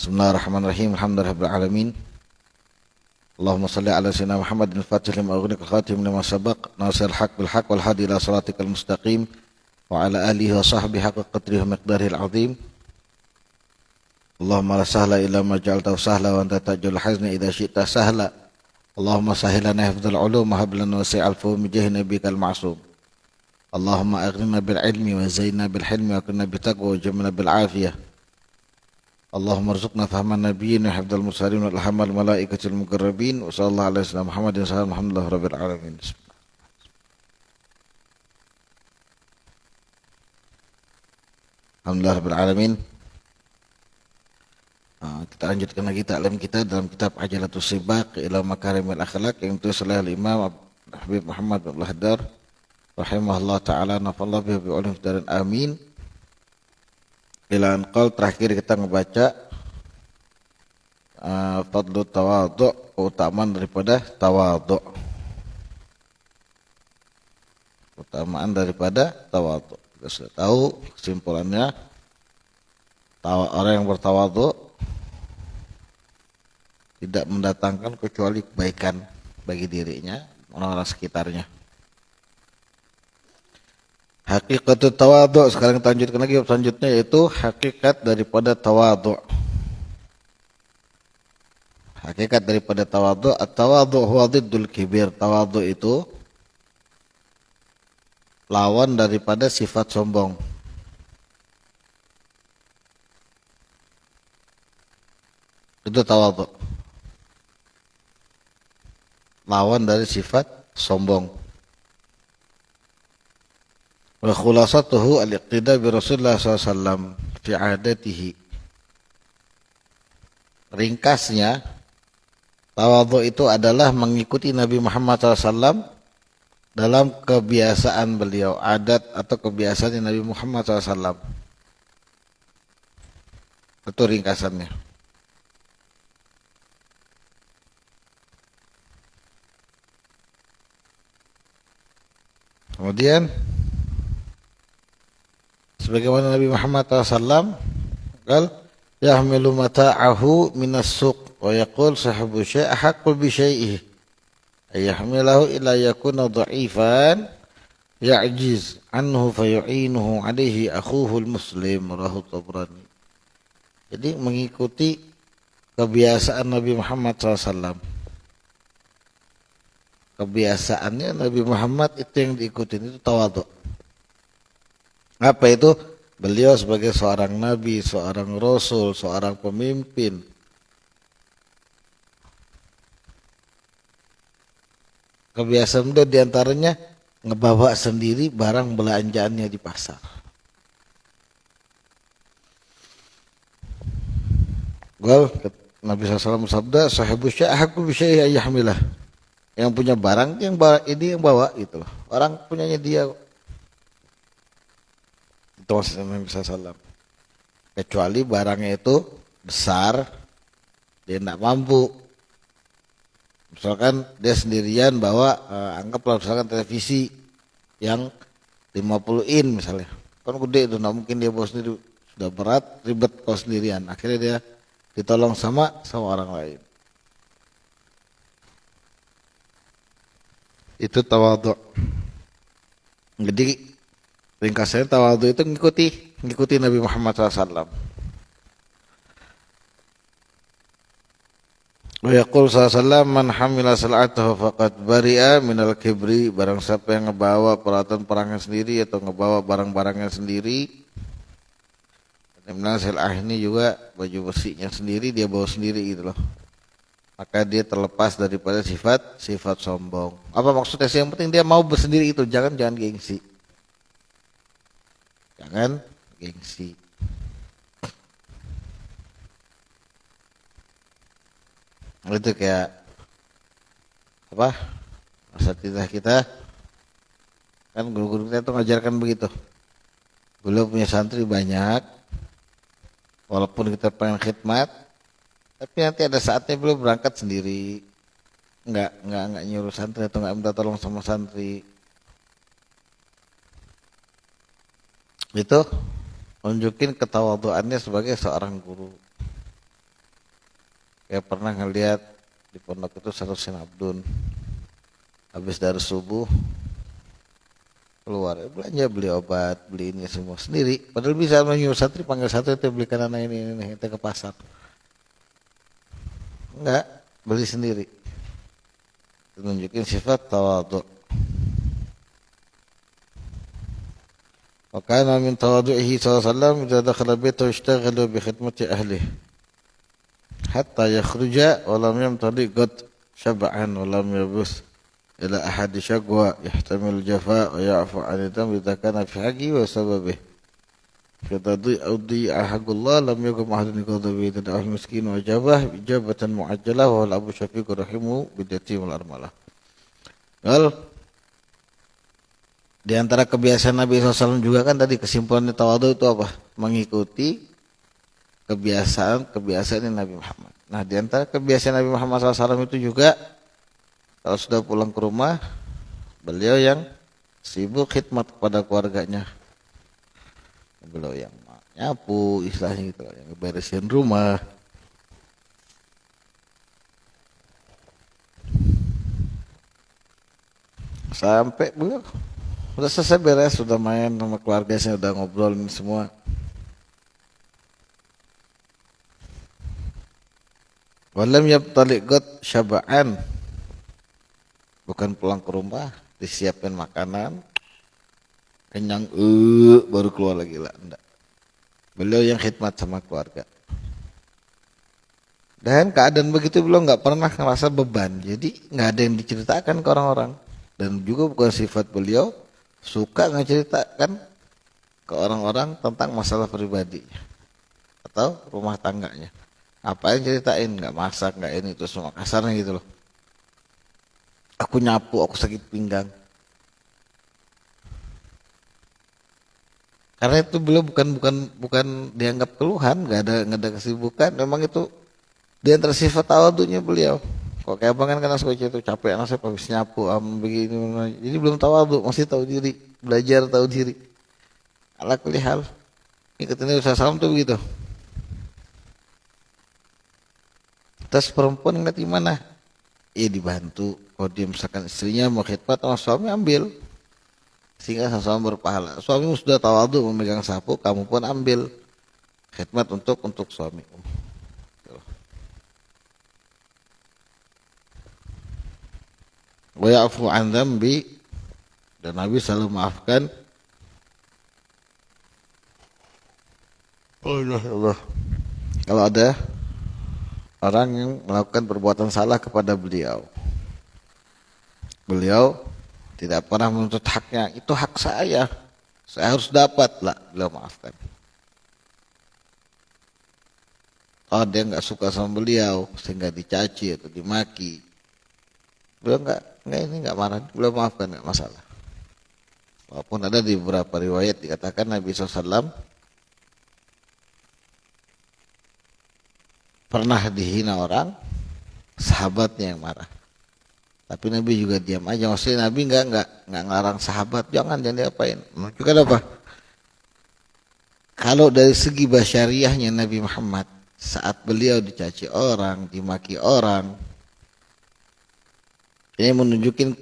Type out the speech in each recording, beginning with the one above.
Bismillahirrahmanirrahim. Alhamdulillahirabbil alamin. Allahumma shalli ala sayyidina Muhammadin al-fatih lima ughliqa khatim lima sabaq nasiril haq bil haq wal hadi ila siratikal mustaqim wa ala alihi wa sahbihi haqqa qadrihi wa miqdarihil azim. Allahumma la sahla illa ma ja'altahu sahla wa anta taj'alul hazna idza syi'ta sahla. Allahumma sahhil lana hifdzal ulum wa hab lana wasi'al fahmi bijahi nabiyikal ma'sum. Allahumma aghnina bil ilmi wa zayyinna bil hilmi wa kunna bitaqwa wa jamilna bil afiyah. Allahumma arzuqna fahman nabiyyin wa hifdzal mursalin wa ilhamal malaikatil muqarrabin wa sallallahu alaihi wasallam Muhammadin sallallahu alhamdulillah rabbil alamin. Alhamdulillah rabbil alamin. Kita lanjutkan lagi taklim kita dalam kitab Ajalatus Sibaq ila Makarimil Akhlaq yang ditulis oleh Imam Habib Muhammad bin Abdul Haddad rahimahullah taala nafallahu bihi bi ulum darin amin. Ila anqal terakhir kita membaca fadlu tawadhu, keutamaan daripada tawadhu. Keutamaan daripada tawadhu. Kita sudah tahu kesimpulannya, orang yang bertawadhu tidak mendatangkan kecuali kebaikan bagi dirinya, orang-orang sekitarnya. Hakikat tawadhu, sekarang kita lanjutkan lagi selanjutnya, yaitu hakikat daripada tawadhu. Hakikat daripada tawadhu, at-tawadhu huwa dhiddul kibir. Tawadhu itu lawan daripada sifat sombong. Itu tawadhu, lawan dari sifat sombong. Wa khulasatuhu al-iqtida bi Rasulullah SAW fi adatihi. Ringkasnya, tawadhu itu adalah mengikuti Nabi Muhammad SAW dalam kebiasaan beliau, adat atau kebiasaan Nabi Muhammad SAW. Itu ringkasannya. Kemudian sebagaimana Nabi Muhammad SAW qal yahmilu mata'ahu minas suq wa yaqul sahibu syai' haqqul bi syai'ihi ayahmilahu ila yakuna dha'ifan ya'jiz anhu fayu'inuhu alaihi akhuhul muslim rawahu Tabrani. Jadi mengikuti kebiasaan Nabi Muhammad SAW. Kebiasaannya Nabi Muhammad itu yang diikutin, itu tawadhu. Apa itu? Beliau sebagai seorang nabi, seorang rasul, seorang pemimpin, kebiasaan beliau diantaranya ngebawa sendiri barang belanjaannya di pasar. Nabi SAW bersabda, sahibu syai' haqqul bi syai'ihi ayyahmilah. Yang punya barang yang bawa, ini yang bawa gitu loh. Orang punyanya dia. Itu maksudnya Nabi SAW. Kecuali barangnya itu besar, dia tidak mampu. Misalkan dia sendirian bawa, anggaplah misalkan televisi yang 50 in misalnya. Kan gede itu, tidak mungkin dia bawa sendiri. Sudah berat, ribet kalau sendirian. Akhirnya dia ditolong sama orang lain. Itu tawadhu. Jadi ringkasnya tawadhu itu ngikuti Nabi Muhammad SAW. Wa yaqul sallallahu man hamila sal'atahu faqad bari'a minal kibri. Barang siapa yang ngebawa peralatan perangnya sendiri atau ngebawa barang-barangnya sendiri. Dimana silah ini juga baju bersihnya sendiri dia bawa sendiri gitu loh. Maka dia terlepas daripada sifat sombong. Apa maksudnya sih? Yang penting dia mau bersendiri itu, jangan gengsi. Jangan gengsi. Itu kayak apa? Asatidzah kita kan guru-guru kita tuh ngajarkan begitu. Beliau punya santri banyak. Walaupun kita pengen khidmat, tapi nanti ada saatnya beliau berangkat sendiri, nggak nyuruh santri atau nggak minta tolong sama santri. Itu nunjukin ketawaduannya sebagai seorang guru. Kayak pernah ngeliat di pondok itu satu sinabdun habis dari subuh keluar belanja beli obat beli ini semua sendiri padahal bisa menyuruh santri panggil santri itu belikan anak ini itu ke pasar enggak beli sendiri tunjukin sifat tawadhu. Wa kana min tawadhu'ihi sallallahu alaihi wasallam idza dakhala baitahu ishtaghala bi khidmati ahlihi hatta yakhruja wa lam yamtali qad syab'an wa lam yabus ila ahadi syaqwa yahtamil jafa wa ya'fu 'an dam idza kana fi haqqi wa sababihi fatadhi audi ahaqullah lam yakum ahadun qadabi tad'al miskin wa jabah ijabatan mu'ajjalah wa abu syafiq rahimu bidati wal armalah. Well, di antara kebiasaan Nabi SAW juga kan tadi kesimpulannya tawadhu itu apa? Mengikuti kebiasaan Nabi Muhammad. Nah, di antara kebiasaan Nabi Muhammad SAW itu juga kalau sudah pulang ke rumah, beliau yang sibuk khidmat kepada keluarganya. Beliau yang nyapu, istilahnya gitu, yang beresin rumah. Sampai beliau udah selesai beres, sudah main sama keluarganya, udah ngobrol ini semua. Walam yabtali qad syaba'an. Bukan pulang ke rumah disiapin makanan kenyang baru keluar lagi lah, enggak. Beliau yang khidmat sama keluarga. Dan keadaan begitu beliau nggak pernah ngerasa beban. Jadi nggak ada yang diceritakan ke orang-orang. Dan juga bukan sifat beliau suka ngeceritakan ke orang-orang tentang masalah pribadi atau rumah tangganya. Apa yang ceritain, nggak masak, nggak ini, itu semua kasarnya gitu loh. Aku nyapu, aku sakit pinggang. Karena itu beliau bukan dianggap keluhan, nggak ada kesibukan. Memang itu di antara sifat tawadhunya beliau. Kok kayak abang kan karena suka itu capek, anak saya habis nyapu, begini. Jadi belum tawadhu, masih tahu diri, belajar tahu diri. Ala kulli hal. Ikutin Nabi SAW tuh begitu. Terus perempuan ngeliat gimana? Ya dibantu. Kalau dia misalkan istrinya mau khidmat sama suami ambil. Sehingga sama-sama berpahala. Suami sudah tawadhu memegang sapu, kamu pun ambil khidmat untuk suami. Wa ya'fu 'an dzambi, dan Nabi selalu maafkan. Allah. Kalau ada orang yang melakukan perbuatan salah kepada beliau, beliau tidak pernah menuntut haknya. Itu hak saya harus dapat lah, beliau maafkan. Oh, dia nggak suka sama beliau sehingga dicaci atau dimaki, beliau nggak marah, beliau maafkan, nggak masalah. Walaupun ada di beberapa riwayat dikatakan Nabi SAW pernah dihina orang, sahabatnya yang marah. Tapi Nabi juga diam aja. Maksudnya Nabi nggak ngelarang sahabat, jangan diapain. Menunjukkan apa? Kalau dari segi basyariahnya Nabi Muhammad, saat beliau dicaci orang, dimaki orang, ini menunjukkan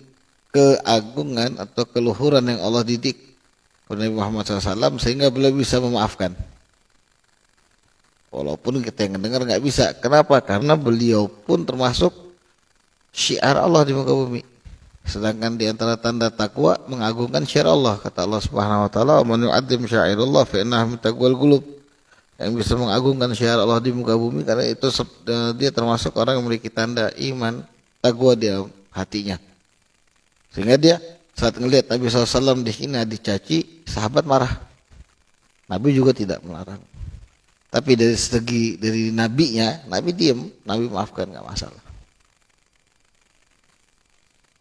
keagungan atau keluhuran yang Allah didik oleh Nabi Muhammad SAW sehingga beliau bisa memaafkan. Walaupun kita yang mendengar nggak bisa. Kenapa? Karena beliau pun termasuk syiar Allah di muka bumi. Sedangkan di antara tanda takwa mengagungkan syiar Allah. Kata Allah Subhanahu wa taala, "Man yu'azzim syairallah fa innaha min taqwal qulub." Yang bisa mengagungkan syiar Allah di muka bumi karena itu dia termasuk orang yang memiliki tanda iman, takwa di hatinya. Sehingga dia saat ngelihat Nabi SAW dihina, dicaci, sahabat marah. Nabi juga tidak melarang. Tapi dari nabinya, Nabi diam, Nabi maafkan, nggak masalah.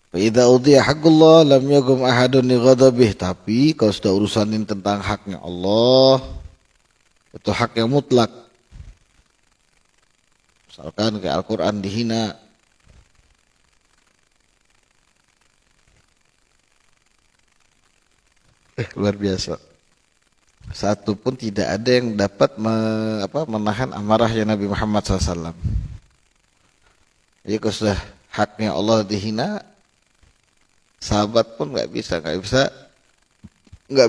Fa idza udiya haqqullah lam yaqum ahadun li ghadabih. Tapi kalau sudah urusanin tentang haknya Allah, itu hak yang mutlak. Misalkan kayak Al-Quran dihina, luar biasa. Satu pun tidak ada yang dapat menahan amarahnya Nabi Muhammad SAW. Jadi kalau sudah haknya Allah dihina, sahabat pun nggak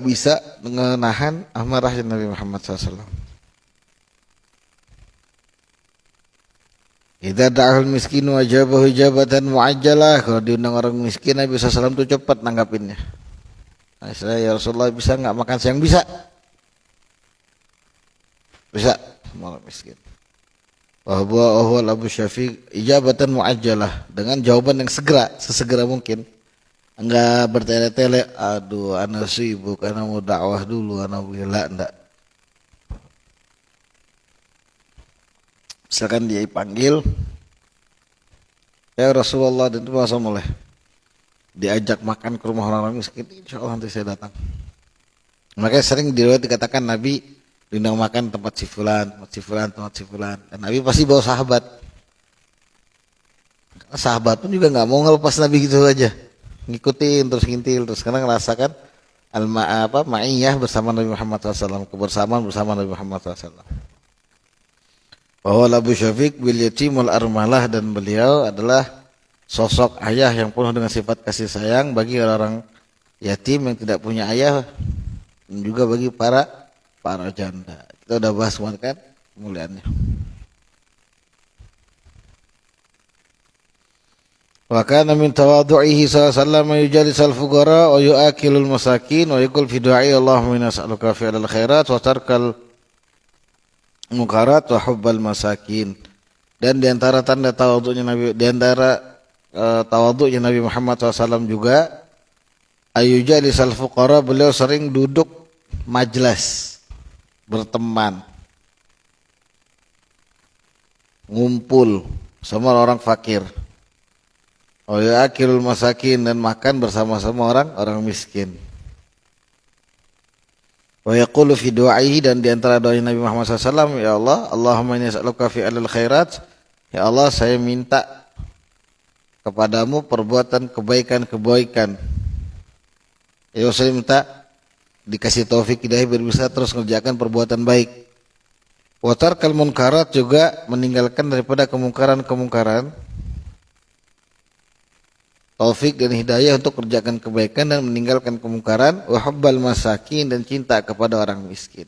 bisa menahan amarahnya Nabi Muhammad SAW. Idza da'al miskinu wajabahu jabatan muajjalah. Kalau diundang orang miskin, Nabi SAW itu cepat nanggapinnya. Nah, ya Rasulullah, bisa nggak makan siang? Bisa. Bisa, sama orang miskin. Wahwa Abu Syafiq ijabatan muajjalah, dengan jawaban yang segera, sesegera mungkin. Enggak bertele-tele, aduh ana sibuk, ana mau dakwah dulu, ana bila enggak. Misalkan dia dipanggil, ya Rasulullah, dan itu masa mulai diajak makan ke rumah orang miskin, insya Allah nanti saya datang. Makanya sering dikatakan Nabi diundang makan tempat si fulan, tempat si fulan, dan Nabi pasti bawa sahabat. Karena sahabat pun juga nggak mau ngelepas Nabi gitu aja, ngikutin terus ngintil terus, karena ngerasakan ma'iyah bersama Nabi Muhammad SAW, kebersamaan bersama Nabi Muhammad SAW. Bahwa Abu Syafiq bil yatimul armalah, dan beliau adalah sosok ayah yang penuh dengan sifat kasih sayang bagi orang yatim yang tidak punya ayah, dan juga bagi para janda. Kita udah bahas kemarin kan kemuliaannya. Wa kana min tawadhu'ihi sallallahu alaihi wasallam yujalisal fuqara wa yu'akilul masakin wa yaqul fi du'ai Allahumma inna nas'aluka fi'lal khairat wa tarkal munkarat wa hubbal masakin. Dan di antara tanda tawadhu'nya Nabi, di antara tawadhu'nya Nabi Muhammad SAW juga ayujalisal fuqara, beliau sering duduk majlis, berteman, ngumpul sama orang fakir. Oh ya, akilul masakin, dan makan bersama-sama orang miskin. Wa yaqulu fi du'aihi, dan di antara doa Nabi Muhammad SAW, ya Allah, Allahumma inni as'aluka fi'alal khairat, ya Allah saya minta kepadamu perbuatan kebaikan. Ya saya minta dikasih taufik hidayah biar bisa terus mengerjakan perbuatan baik. Wa tarkal munkarat, juga meninggalkan daripada kemungkaran. Taufik dan hidayah untuk kerjakan kebaikan dan meninggalkan kemungkaran. Wa hubbal masakin, dan cinta kepada orang miskin.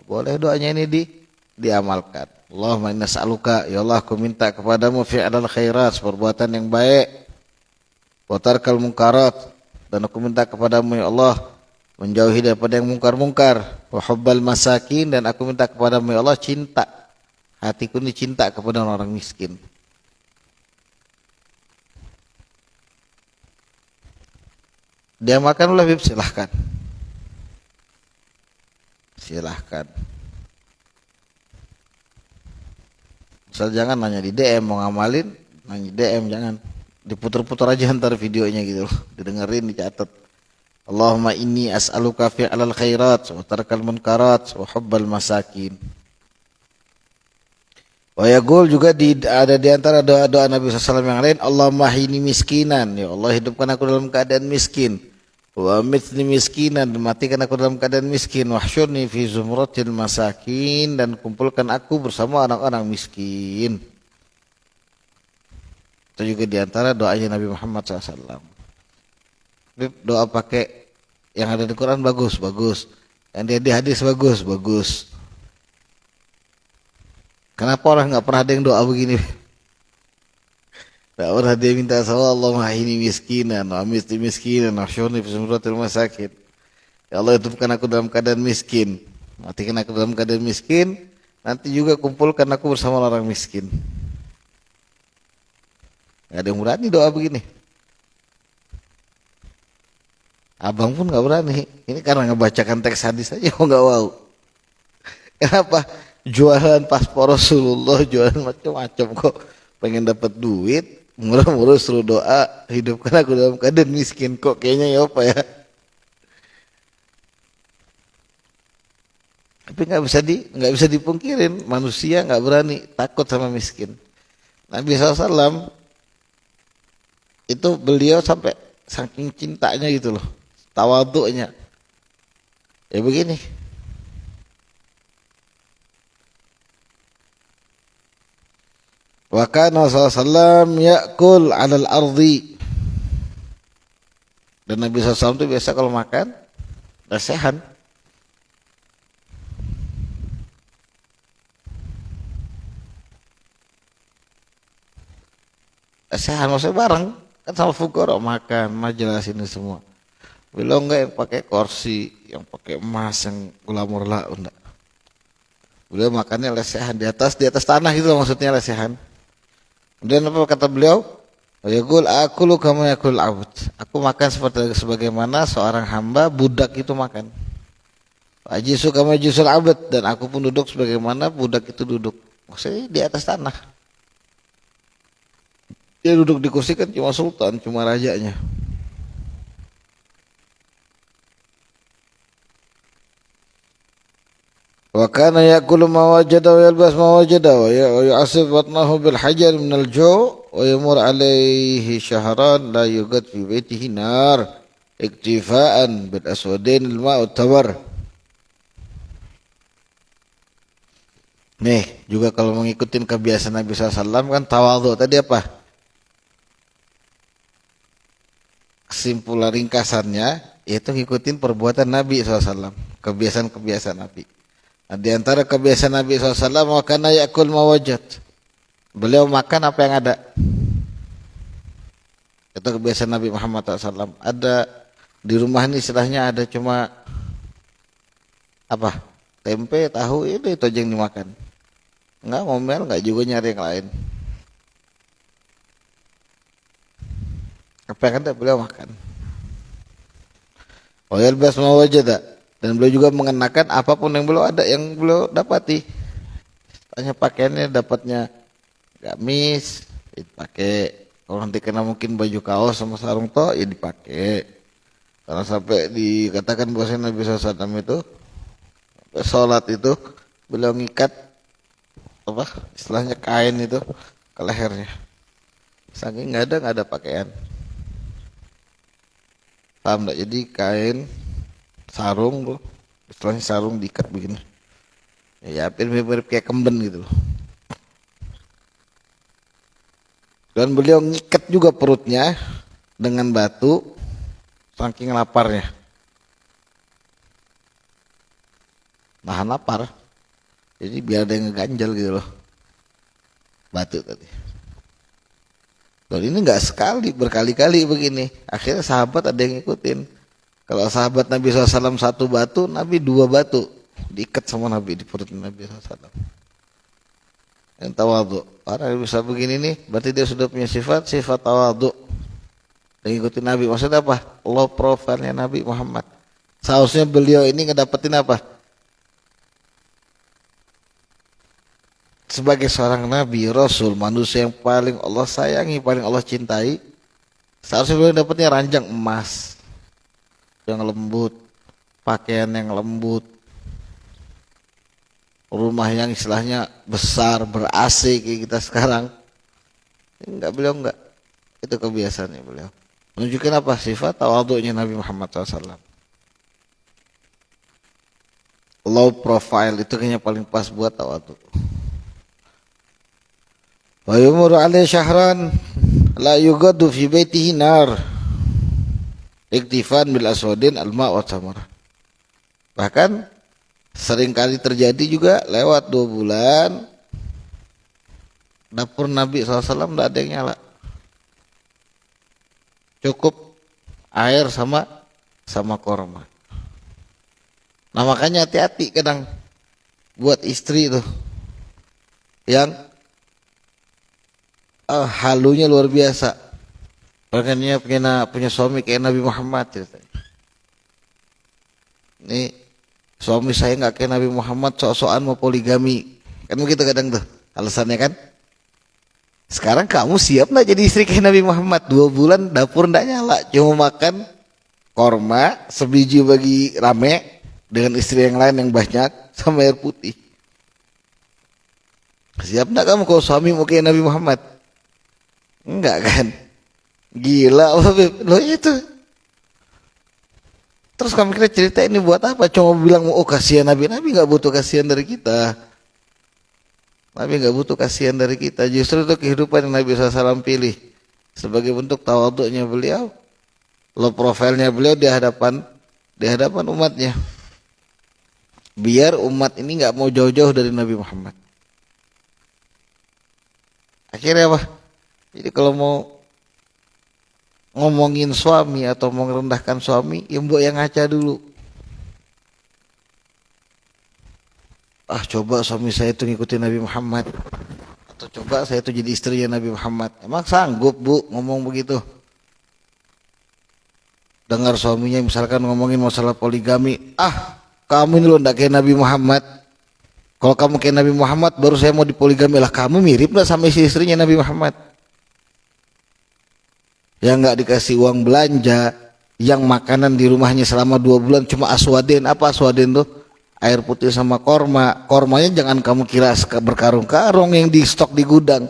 Boleh doanya ini diamalkan. Allahumma inna nas'aluka, ya Allah aku minta kepadamu fi'lal khairat, perbuatan yang baik. Wa tarkal munkarat, dan aku minta kepadamu ya Allah menjauhi daripada yang mungkar-mungkar. Wa hubbal masakin, dan aku minta kepadamu ya Allah cinta, hatiku ini cinta kepada orang miskin. Dia makan lebih, silahkan. Misal jangan nanya di DM, mau ngamalin nanya di DM, jangan diputar-putar aja ntar videonya gitu loh, didengerin, dicatat. Allahumma inni as'aluka fi'lal khairat wa tarkal munkarat wa hubbal masakin. Wa yaqul, juga ada di antara doa-doa Nabi SAW yang lain, Allahumma hini miskinan, ya Allah hidupkan aku dalam keadaan miskin. Wa amitni miskinan, dan matikan aku dalam keadaan miskin. Wahsyurni fi zumratil masakin, dan kumpulkan aku bersama orang-orang miskin. Itu juga di antara doanya Nabi Muhammad SAW. Doa pakai yang ada di Quran bagus. Yang dia di hadis bagus. Kenapa orang nggak pernah ada yang doa begini? Tak pernah dia minta sama Allah, mahini miskinan, amitni miskinan, wahsyurni fi zumratil masakin. Ya Allah hidupkan aku dalam keadaan miskin, matikan aku dalam keadaan miskin, nanti juga kumpulkan aku bersama orang miskin. Gak ada yang berani doa begini. Abang pun gak berani. Ini karena ngebacakan teks hadis aja, gak mau. Kenapa? Jualan paspor Rasulullah, jualan macam-macam kok. Pengen dapat duit, murah-murah suruh doa, hidupkan aku dalam keadaan miskin. Kok kayaknya ya apa ya? Tapi nggak bisa dipungkirin, manusia nggak berani, takut sama miskin. Nabi SAW itu beliau sampai saking cintanya gitu loh, tawadhu'nya. Ya begini. Wa kana sallallahu ya'kul 'alal ardi. Dan Nabi SAW itu biasa kalau makan lesehan. Lesehan maksudnya bareng kan sama fuqara makan, majelis ini semua. Beliau enggak yang pakai kursi, yang pakai emas, yang glamor lah, enggak. Beliau makannya lesehan di atas tanah gitu maksudnya lesehan. Kemudian apa kata beliau? Yaqul akulu kama yakul abd. Aku makan seperti sebagaimana seorang hamba budak itu makan. Ajisu kama jisul abd, dan aku pun duduk sebagaimana budak itu duduk. Maksudnya di atas tanah. Dia duduk di kursi kan cuma sultan, cuma rajanya. Wa kana ya'kulu ma wajada wa yalbas ma wajada wa yu'asib batnahu bil hajar min al ju' wa yamur alaihi shahran la yugad fi baitihi nar iktifa'an bil aswadain al ma'u tawar. Nih, juga kalau mengikuti kebiasaan Nabi SAW kan tawadhu tadi apa? Kesimpulan ringkasannya yaitu ngikutin perbuatan Nabi SAW, kebiasaan-kebiasaan Nabi. Nah, di antara kebiasaan Nabi SAW, makana yakul mawajad. Beliau makan apa yang ada. Itu kebiasaan Nabi Muhammad SAW. Ada di rumah ini istilahnya ada cuma apa? Tempe, tahu, itu aja yang dimakan. Enggak ngomel, enggak juga nyari yang lain. Apa yang ada beliau makan. Wa yalbas ma wajada, dan beliau juga mengenakan apapun yang beliau ada, yang beliau dapati. Tanya pakaiannya dapatnya gamis, dipakai. Kalau nanti kena mungkin baju kaos sama sarung toh, ya dipakai. Karena sampai dikatakan bahwa Nabi SAW itu sholat itu beliau ngikat apa istilahnya kain itu ke lehernya. Saking nggak ada pakaian. Paham enggak? Jadi kain sarung tuh, istilahnya sarung diikat begini. Ya mirip kayak kemben gitu loh. Dan beliau ngikat juga perutnya dengan batu saking laparnya. Nahan lapar. Jadi biar ada yang ngeganjal gitu loh. Batu tadi. Dan ini enggak sekali, berkali-kali begini. Akhirnya sahabat ada yang ngikutin. Kalau sahabat Nabi SAW satu batu, Nabi dua batu. Diikat sama Nabi di perut Nabi SAW. Yang tawadhu. Orang yang bisa begini nih, berarti dia sudah punya sifat tawadhu. Dan ngikutin Nabi. Maksudnya apa? Low profile-nya Nabi Muhammad. Seharusnya beliau ini ngedapetin apa? Sebagai seorang Nabi, Rasul, manusia yang paling Allah sayangi, paling Allah cintai, seharusnya beliau dapatnya ranjang emas yang lembut, pakaian yang lembut, rumah yang istilahnya besar, ber-AC kayak kita sekarang. Enggak, beliau enggak. Itu kebiasaannya beliau. Menunjukkan apa? Sifat tawadhu'nya Nabi Muhammad SAW. Low profile itu kayaknya paling pas buat tawadhu. Wa yumuru alaihi syahran la yugadu fi baitihi nar iktifan bil aswadin al ma' wa tamar. Bahkan seringkali terjadi juga lewat 2 bulan dapur Nabi SAW tidak ada yang nyala. Cukup air sama korma. Nah makanya hati-hati kadang buat istri tuh yang halunya luar biasa. Makanya punya suami kayak Nabi Muhammad ceritanya. Nih suami saya nggak kayak Nabi Muhammad, sok-sokan mau poligami. Kan begitu kadang tuh alasannya kan. Sekarang kamu siap nggak jadi istri kayak Nabi Muhammad? 2 bulan dapur nggak nyala, cuma makan korma sebiji bagi rame dengan istri yang lain yang banyak sama air putih. Siap nggak kamu kalau suami mau kayak Nabi Muhammad? Enggak kan? Gila lo itu. Terus kami kira cerita ini buat apa? Cuma bilang oh kasihan Nabi nggak butuh kasihan dari kita. Nabi nggak butuh kasihan dari kita. Justru itu kehidupan yang Nabi SAW pilih sebagai bentuk tawaduknya beliau, low profile-nya beliau di hadapan umatnya. Biar umat ini nggak mau jauh-jauh dari Nabi Muhammad. Akhirnya apa? Jadi kalau mau ngomongin suami atau mau merendahkan suami, ya mbok yang ngaca dulu. Ah, coba suami saya itu ngikutin Nabi Muhammad, atau coba saya itu jadi istrinya Nabi Muhammad. Emang sanggup bu ngomong begitu? Dengar suaminya misalkan ngomongin masalah poligami, ah kamu ini loh ndak kayak Nabi Muhammad. Kalau kamu kayak Nabi Muhammad baru saya mau dipoligami. Lah kamu mirip nggak sama istrinya Nabi Muhammad? Yang nggak dikasih uang belanja, yang makanan di rumahnya selama 2 bulan cuma aswaden. Apa aswaden tuh? Air putih sama korma. Kormanya jangan kamu kira berkarung-karung yang di stok di gudang.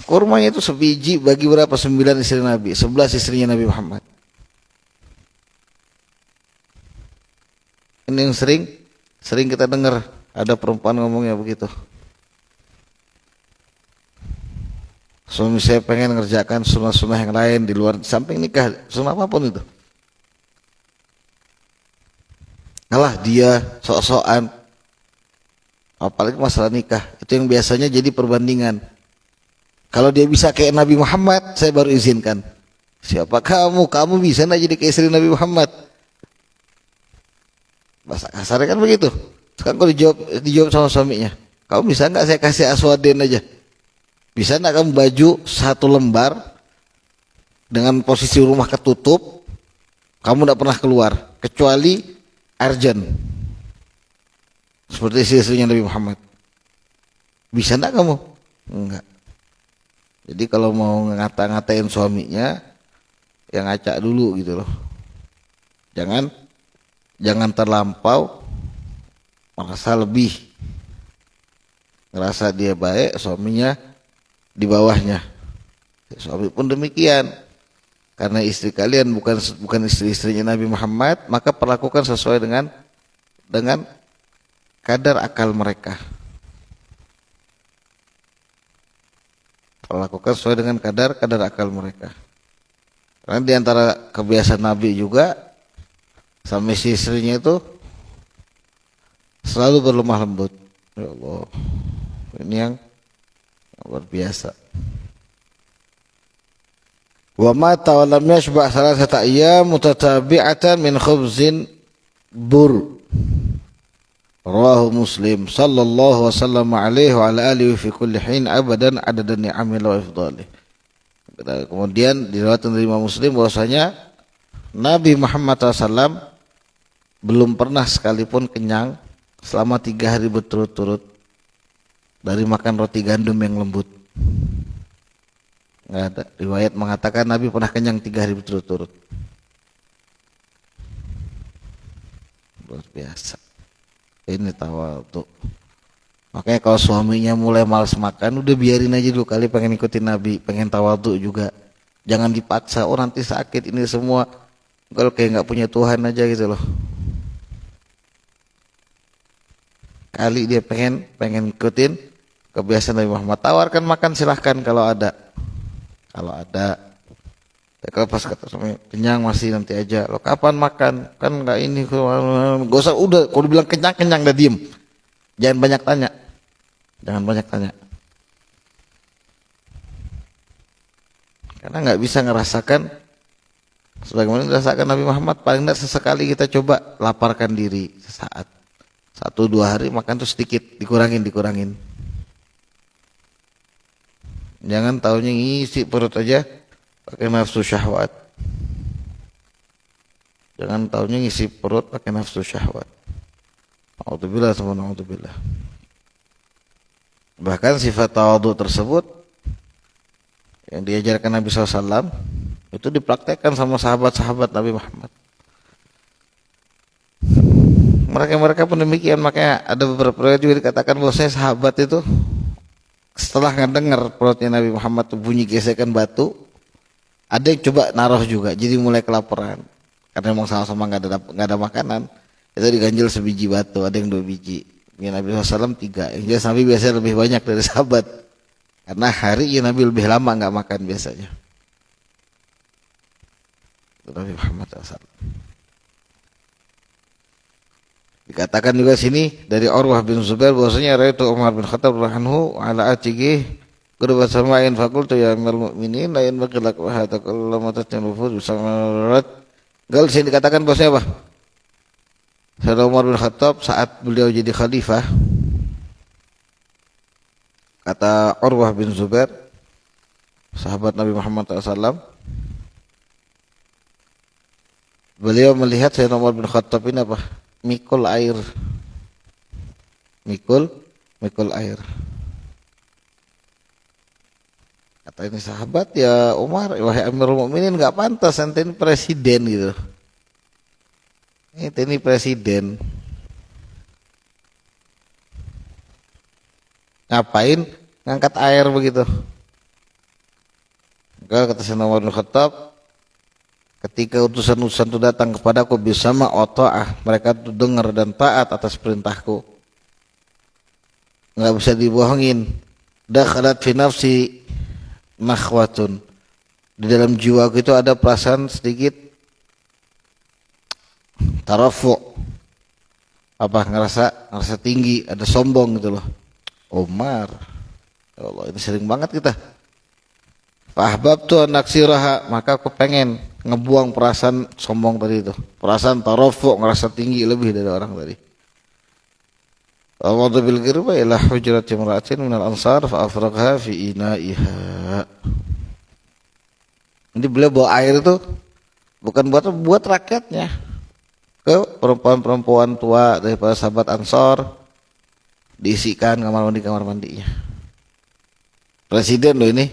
Kormanya itu sebiji bagi berapa? 9 istri Nabi, 11 istrinya Nabi Muhammad. Ini yang sering kita dengar ada perempuan ngomongnya begitu. Suami saya pengen ngerjakan sunnah-sunnah yang lain di luar samping nikah, sunnah apapun itu. Alah dia sok-sokan, apalagi masalah nikah, itu yang biasanya jadi perbandingan. Kalau dia bisa kayak Nabi Muhammad, saya baru izinkan. Siapa kamu? Kamu bisa nggak jadi kayak istri Nabi Muhammad? Bahasa kasarnya kan begitu. Sekarang kalau dijawab sama suaminya, kamu bisa nggak saya kasih aswaden aja? Bisa nggak kamu baju 1 lembar dengan posisi rumah ketutup, kamu nggak pernah keluar kecuali urgent, seperti istrinya Nabi Muhammad. Bisa nggak kamu? Enggak. Jadi kalau mau ngata-ngatain suaminya, yang ngacak dulu gitu loh. Jangan terlampau merasa lebih, ngerasa dia baik, suaminya di bawahnya. Suami pun demikian. Karena istri kalian bukan istri-istrinya Nabi Muhammad, maka perlakukan sesuai dengan kadar akal mereka. Perlakukan sesuai dengan kadar akal mereka. Karena di antara kebiasaan Nabi juga sama istrinya itu selalu berlemah lembut. Ya Allah, ini yang luar biasa. Wa mata wa lam yashba' thalathata ayyam mutatabi'atan min khubzin bur. Rawahu Muslim sallallahu wasallam alaihi wa ala alihi fi kulli hin abadan adadan ni'amil wa ifdhalih. Kemudian diriwayatkan dari Imam Muslim bahwasanya Nabi Muhammad SAW belum pernah sekalipun kenyang selama 3 hari berturut-turut dari makan roti gandum yang lembut. Nggak ada riwayat mengatakan Nabi pernah kenyang 3 hari berturut-turut. Luar biasa. Ini tawadhu. Makanya kalau suaminya mulai malas makan, udah biarin aja dulu, kali pengen ikutin Nabi, pengen tawadhu juga. Jangan dipaksa, oh nanti sakit ini semua. Kalau kayak nggak punya Tuhan aja gitu loh. Kali dia pengen ikutin kebiasaan Nabi Muhammad, tawarkan makan silahkan kalau ada. Ya, kalau pas kata suami kenyang masih nanti aja. Lo kapan makan? Kan nggak ini. Gak usah, udah. Kalau bilang kenyang dah diem. Jangan banyak tanya. Karena nggak bisa ngerasakan sebagaimana dirasakan Nabi Muhammad. Paling tidak sesekali kita coba laparkan diri sesaat. 1-2 hari makan tuh sedikit, dikurangin. Jangan taunya ngisi perut aja pakai nafsu syahwat. A'udzubillah. Bahkan sifat tawadhu tersebut yang diajarkan Nabi SAW itu dipraktekkan sama sahabat-sahabat Nabi Muhammad. Mereka pun demikian. Makanya ada beberapa riwayat juga dikatakan bahwasanya sahabat itu setelah ngedengar perutnya Nabi Muhammad tuh bunyi gesekan batu, ada yang coba naruh juga, jadi mulai kelaparan karena memang sama-sama nggak ada makanan. Itu diganjil sebiji batu, ada yang 2 biji Nabi SAW 3. Yang jelas Nabi biasanya lebih banyak dari sahabat. Karena hari Nabi lebih lama nggak makan biasanya. Nabi Muhammad SAW. Dikatakan juga sini dari Urwah bin Zubair bahwasanya ra'aitu Umar bin Khattab radhiyallahu anhu ala atiqi qurbat sama'in faqultu ya amirul mu'minin la yanbaghi lak wa hadha kullu ma tatnufuz bisamarat. Gal sini dikatakan bahwasanya apa? Sayyidina Umar bin Khattab saat beliau jadi khalifah, kata Urwah bin Zubair, sahabat Nabi Muhammad SAW, beliau melihat Sayyidina Umar bin Khattab ini apa? Mikul air. Mikul air. Kata ini sahabat, ya Umar, wahai Amirul Mukminin, enggak pantas, ente ini presiden gitu. Ini presiden. Ngapain ngangkat air begitu? Enggak, kata Sayyidina Umar bin Khattab, ketika utusan-utusan itu datang kepadaku bisama ota'ah, mereka itu dengar dan taat atas perintahku, nggak bisa dibohongin. Dakhalat fi nafsi nakhwatun, di dalam jiwaku itu ada perasaan sedikit tarafu, apa, ngerasa tinggi, ada sombong gitu loh. Umar, ya Allah, ini sering banget kita. Fahbabtu an naksiraha, maka aku pengen ngebuang perasaan sombong tadi itu, perasaan tarafu, ngerasa tinggi lebih dari orang tadi. Awadhu bil qirba ila hujrati imra'atin minal ansar fa afragha fi ina'iha. Jadi beliau bawa air itu bukan buat rakyatnya, ke perempuan-perempuan tua daripada sahabat Ansor, diisikan kamar mandinya. Presiden loh ini,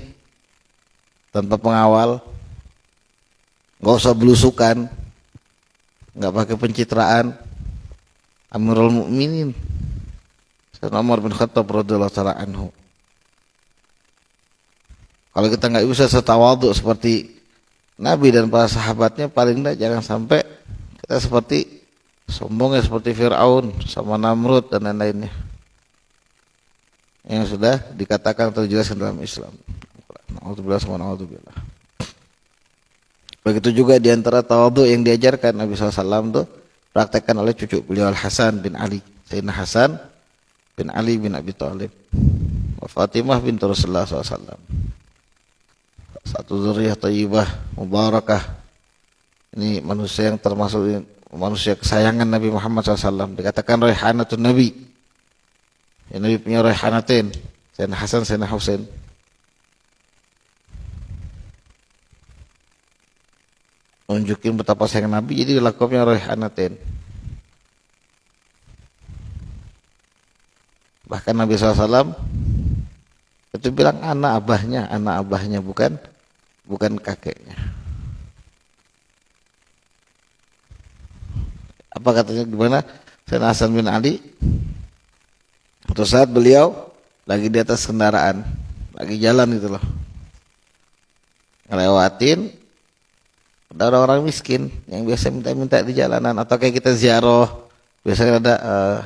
tanpa pengawal, nggak usah belusukan, nggak pakai pencitraan. Amirul Mukminin Sayyidina Umar bin Khattab radhiyallahu taala anhu. Kalau kita nggak bisa setawadhu seperti Nabi dan para sahabatnya, paling tidak jangan sampai kita seperti sombongnya seperti Fir'aun sama Namrud dan lain-lainnya yang sudah dikatakan atau dijelaskan dalam Islam. Na'udzubillah. Begitu juga diantara tawadhu yang diajarkan Nabi SAW itu praktekkan oleh cucu beliau Al-Hasan bin Ali, Sayyidina Hasan bin Ali bin Abi Thalib wa Fatimah binti Rasulullah SAW. Satu zuriyah thayyibah mubarakah. Ini manusia yang termasuk manusia kesayangan Nabi Muhammad SAW. Dikatakan raihanatun Nabi. Ya, Nabi punya raihanatin, Sayyidina Hasan, Sayyidina Husain. Nunjukin betapa sayang Nabi, jadi lakukannya raihanatin. Bahkan Nabi SAW itu bilang anak abahnya, bukan kakeknya. Apa katanya gimana? Sayyidina Hasan bin Ali, suatu saat beliau lagi di atas kendaraan, lagi jalan gitu loh, ngelewatin ada orang-orang miskin yang biasa minta-minta di jalanan, atau kayak kita ziarah biasanya ada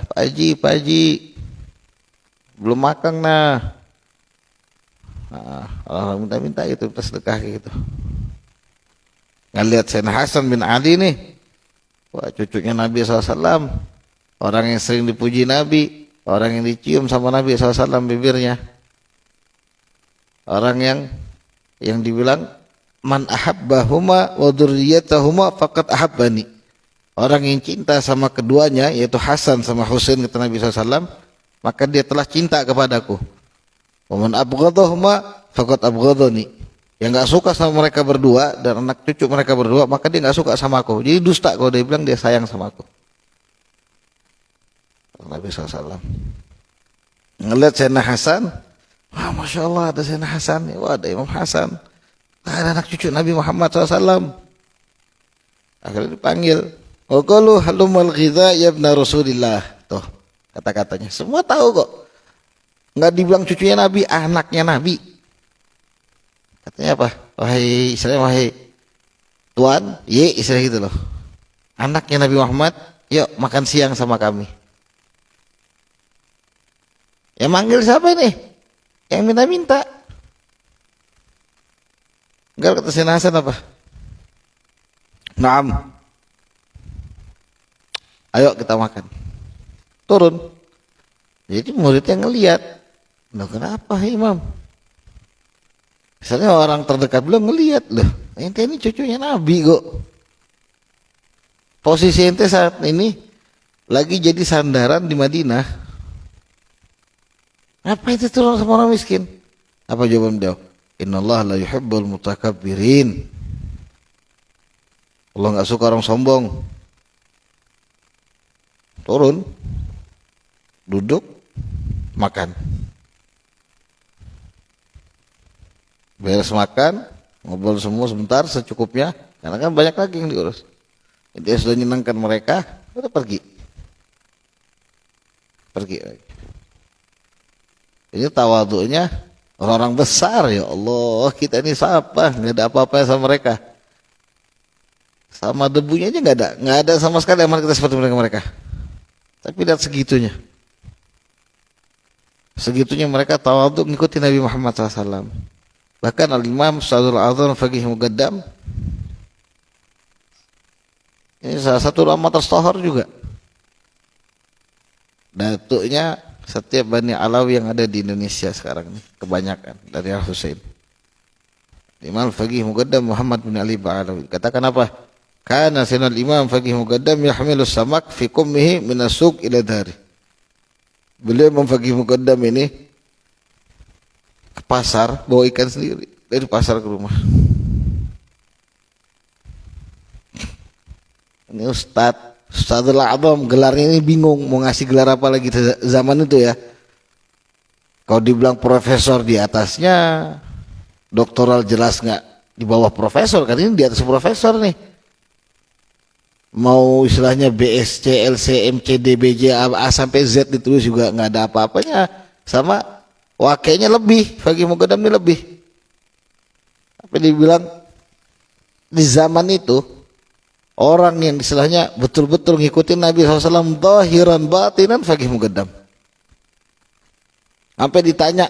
Pak Haji belum makan nah, orang minta-minta gitu, kita sedekah gitu. Ngelihat Sayyidina Hasan bin Ali nih, wah cucunya Nabi SAW, orang yang sering dipuji Nabi, orang yang dicium sama Nabi SAW bibirnya, orang yang dibilang man ahabbahuma wa dzurriyyatahuma faqad ahabbani, orang yang cinta sama keduanya yaitu Hasan sama Husain kata Nabi SAW, maka dia telah cinta kepadaku. Wa man abghadahuma faqad abghadani, yang enggak suka sama mereka berdua dan anak cucu mereka berdua, maka dia enggak suka sama aku. Jadi dusta kalau dia bilang dia sayang sama aku. Nabi SAW ngelihat Sayyidina Hasan, wah Masya Allah ada Sayyidina Hasan, wah ada Imam Hasan, ada anak cucu Nabi Muhammad SAW. Akhirnya dipanggil, waqalu halumal ghidha ya ibna Rasulillah. Tuh kata-katanya semua tahu kok, nggak dibilang cucunya Nabi, anaknya Nabi. Katanya apa? Wahai Tuan, istilah gitu loh, anaknya Nabi Muhammad, yuk makan siang sama kami. Yang manggil siapa ini? Yang minta-minta. Enggak, kata Sayyidina Hasan apa? Naam. Ayo kita makan. Turun. Jadi muridnya ngelihat. Loh, kenapa Imam? Misalnya orang terdekat belum ngelihat, loh, ente ini cucunya Nabi kok. Posisi ente saat ini lagi jadi sandaran di Madinah. Apa itu turun sama orang miskin? Apa jawaban beliau? Innallaha la yuhibbul mutakabbirin. Allah enggak suka orang sombong. Turun, duduk, makan. Beres makan, ngobrol semua sebentar secukupnya, karena kan banyak lagi yang diurus. Dia sudah menyenangkan mereka, udah pergi lagi. Ini tawadhu'nya orang-orang besar, ya Allah, kita ini siapa? Nggak ada apa-apa sama mereka. Sama debunya aja nggak ada sama sekali amal kita seperti mereka. Tapi lihat segitunya mereka tawadhu ngikuti Nabi Muhammad SAW. Bahkan Al-Imam Sadul A'zam Faqih Muqaddam, ini salah satu ulama tersohor juga, datuknya setiap Bani Alawi yang ada di Indonesia sekarang ini, kebanyakan dari Al-Husain. Imam Faqih Muqaddam Muhammad bin Ali Ba'alawi katakan apa? Kana sinal Imam Faqih Muqaddam yahmilu samak fi kummihi minas suq ila dari. Beliau Imam Faqih Muqaddam ini ke pasar bawa ikan sendiri dari pasar ke rumah. Ini Ustadzul A'zam gelarnya ini bingung mau ngasih gelar apa lagi zaman itu ya. Kalau dibilang profesor di atasnya, doktoral jelas nggak di bawah profesor, kan ini di atas profesor nih. Mau istilahnya BSc, LC, MC, DBJ, A sampai Z ditulis juga nggak ada apa-apanya. Sama wakilnya lebih, Faqih Muqaddam ini lebih. Apa dibilang di zaman itu orang yang istilahnya betul-betul ngikutin Nabi SAW zahiran batinan Faqih Muqaddam. Sampai ditanya,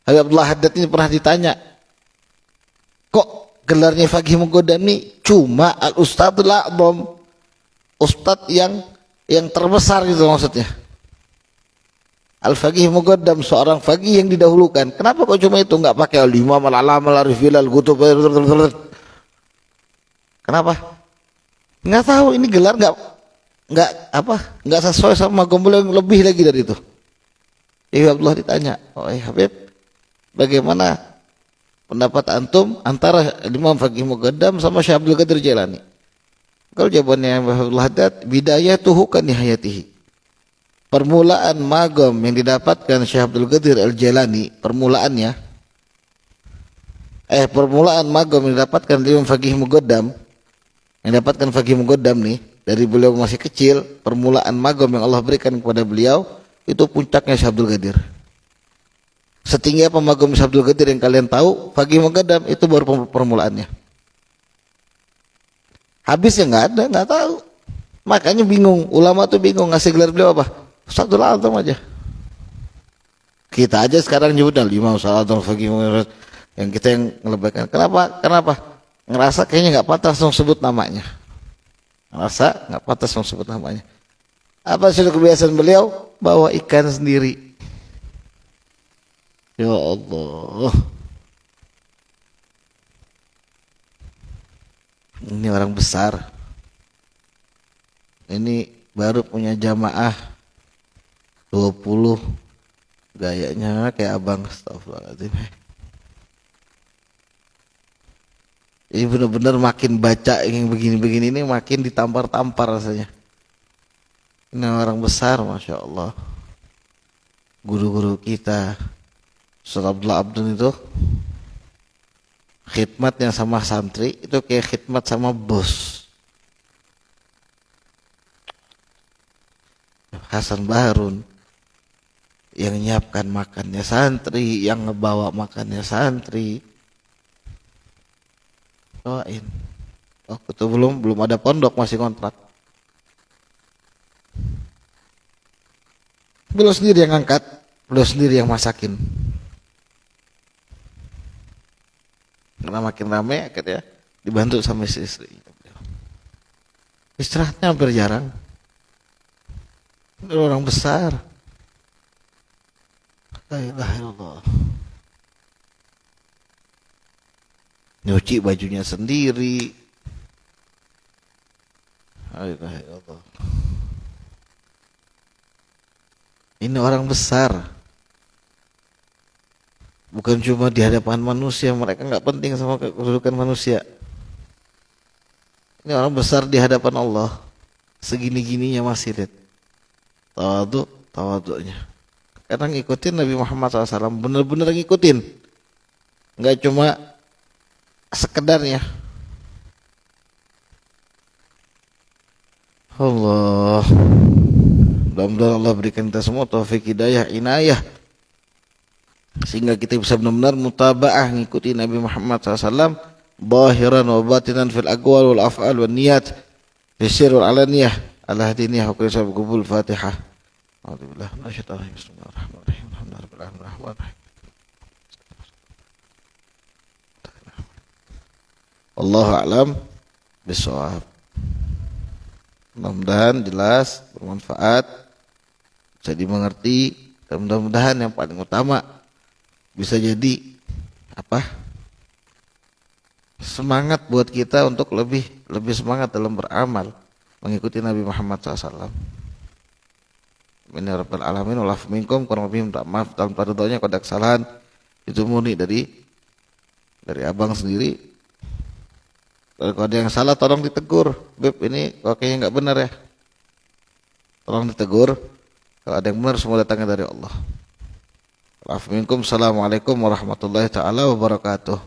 Habib Abdullah Haddad ini pernah ditanya, kok gelarnya Faqih Muqaddam ini cuma Al-Ustadzul A'zam, Ustadz yang terbesar gitu maksudnya. Al-Faqih Muqaddam, seorang faqih yang didahulukan. Kenapa kok cuma itu, nggak pakai al-imam, al-alam, al-arifil, al-kutub? Kenapa? Nggak tahu, ini gelar nggak sesuai sama gombol yang lebih lagi dari itu. Abdullah ditanya, oh Habib, bagaimana pendapat antum antara Imam Faqih Muqaddam sama Syekh Abdul Qadir Jailani? Kalau jawabannya Abdullah Haddad, bidayatuhu kan nihayatihi. Permulaan magam yang didapatkan Syekh Abdul Qadir Al-Jailani, permulaan magam yang didapatkan Imam Faqih Muqaddam, yang dapatkan Faqih Muqaddam nih dari beliau masih kecil, permulaan magam yang Allah berikan kepada beliau itu puncaknya Syekh Abdul Qadir. Setinggi apa magam Syekh Abdul Qadir yang kalian tahu, Faqih Muqaddam itu baru permulaannya. Habisnya nggak tahu. Makanya bingung, ulama tuh bingung ngasih gelar beliau apa? Ustadzul A'zam aja. Kita aja sekarang nyebutnya Imam Ustadzul A'zam Faqih Muqaddam, yang kita yang ngelebihkan. Kenapa? Ngerasa kayaknya nggak pantas dong sebut namanya. Apa sudah kebiasaan beliau? Bawa ikan sendiri. Ya Allah. Ini orang besar. Ini baru punya jamaah 20. Gayanya kayak abang, astagfirullahaladzim. Ini benar-benar makin baca yang begini-begini ini makin ditampar-tampar rasanya. Ini orang besar, Masya Allah. Guru-guru kita, Ustaz Abdullah Abdul itu khidmatnya sama santri itu kayak khidmat sama bos. Hasan Baharun yang nyiapkan makannya santri, yang ngebawa makannya santri. Doain. Oh, itu belum ada pondok, masih kontrak. Beliau sendiri yang angkat beliau sendiri yang masakin. Karena makin ramai akhirnya dibantu sama istri. Istirahatnya hampir jarang. Beliau orang besar. La ilaha illallah. Nyuci bajunya sendiri. La ilaha illallah. Ini orang besar. Bukan cuma di hadapan manusia, mereka nggak penting sama kedudukan manusia. Ini orang besar di hadapan Allah. Segini-gininya masih lihat. Tawaduknya. Karena ngikutin Nabi Muhammad SAW, benar-benar ngikutin. Nggak cuma sekedarnya. Allah. Mudah-mudahan Allah berikan kita semua taufik hidayah inayah sehingga kita bisa benar-benar mutabaah ngikuti Nabi Muhammad SAW zahiran wa batinan fil aqwal wal af'al wan niyat fi sirr wal alaniyah ala hadiniyah wa qul qabul Fatihah. Alhamdulillah. Bismillahirrahmanirrahim. Alhamdulillahirrahmanirrahim. Wallahu a'lam bishawab. Mudah-mudahan jelas, bermanfaat, bisa dimengerti, dan mudah-mudahan yang paling utama bisa jadi semangat buat kita untuk lebih semangat dalam beramal mengikuti Nabi Muhammad SAW. Amin ya rabbal alamin. Wa'alafu minkum, kurang lebih minta maaf dalam pada doanya kalau ada kesalahan itu murni dari abang sendiri. Kalau ada yang salah tolong ditegur. Beb, ini kayaknya nggak benar ya. Tolong ditegur. Kalau ada yang benar semua datangnya dari Allah. Assalamualaikum warahmatullahi taala wabarakatuh.